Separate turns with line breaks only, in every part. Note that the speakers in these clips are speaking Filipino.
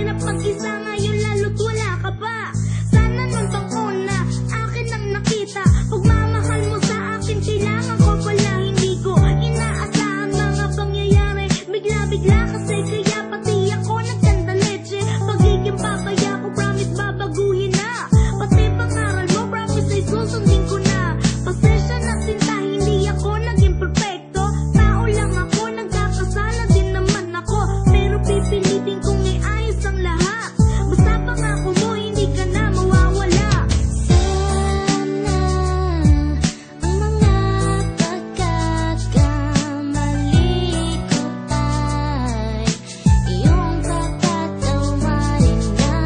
hirap mag-isa ngayon lalo't wala ka pa. Sana nung taon na akin ang nakita. Pagmamahal mo sa akin, kailangan ko pala. Hindi ko inaasahan mga pangyayari. Bigla-bigla kasi kaya pati ako nagkanda leche. Pagiging papaya ko, promise babaguhin na. Pati pangaral mo, promise ay susundin ko na. Pasensya na sinta, hindi ako naging perfecto. Tao lang ako, nagkakasala din naman ako. Pero pipilitin kong iayos ang lahat. Basta pangako mo, hindi ka na mawawala.
Sana ang mga pagkakamali ko ay iyong patatawarin na.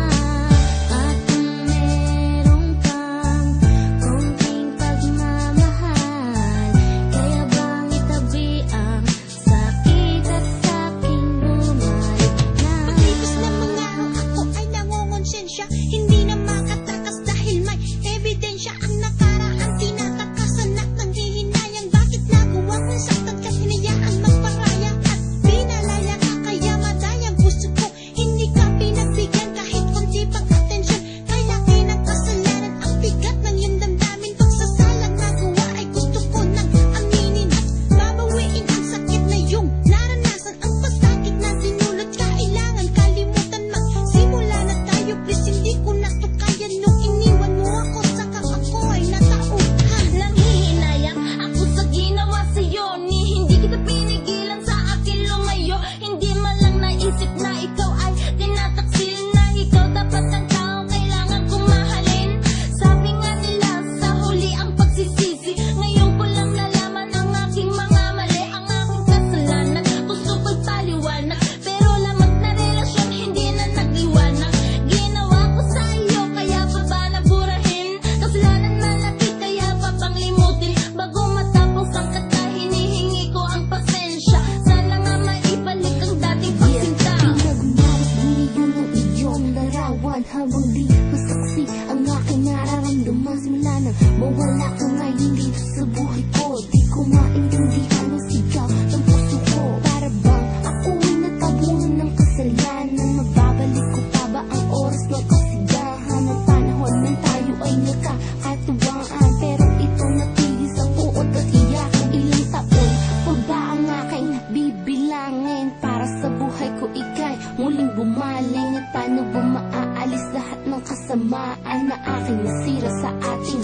At kung meron kang konting pagmamahal, kaya bang itabi ang sakit at sa'king bumalik na.
Pagkipos ng mga ako ay nangongonsensya. Hindi na makatakas dahil may ebidensya. Ang nakaraan tinatakasan at nanghihinayang. Bakit nagawa kong saktan ka't hinayaan magparaya? At pinalaya ka kaya madayang puso ko. Hindi ka pinagbigyan kahit konti pang atensyon. Kay laki ng kasalanan, ang bigat ng iyong damdamin. Pagsasalang nagawa ay gusto ko nang aminin at babawiin ang sakit na iyong naranasan. Ang pasakit na sinulot, kailangan kalimutan. Magsimula na tayo, please, hindi ko na to kaya. Nung iniwan mo ako, saka ako ay natauhan.
Nanghihinayang ako sa ginawa sa'yo, ni hindi kita pinigilan sa akin lumayo. Hindi man lang naisip na ikaw ay tinataksil na. Ikaw dapat ang tao kailangan kong mahalin. Sabi nga nila sa huli ang pagsisisi. Ngayon ko lang nalaman ang aking mga mali, ang aking kasalanan. Gusto ko'y paliwanag, pero lamang na relasyon hindi na nagliwanag. Ginawa ko sa iyo, kaya pa ba naburahin? Kasalanan malaki, kaya pa bang limutin? Bago matapos ang kata, hinihingi ko ang pasensya. Sana nga maibalik ang dating pagsinta.
Pinagmaras ngayon ang iyong larawan. Habang di masaksi ang aking nararamdaman. Simula nang mawala ka ngayon dito sa buhay ko. Di ko maintindihan ang sigaw ng puso ko. Para bang ako ay natabunan ng kasalanan. Mababalik ko pa ba ang oras ng kasigahan? Ang panahon nang tayo ay nagkakatuwaan. Pero ito natigil sa puot at iyak. Ilang taon pa ba ang aking bibilangin para sa buhay ko ikay muling bumaling? At paano ba maaalis lahat ng kasamaan na aking nasira sa ating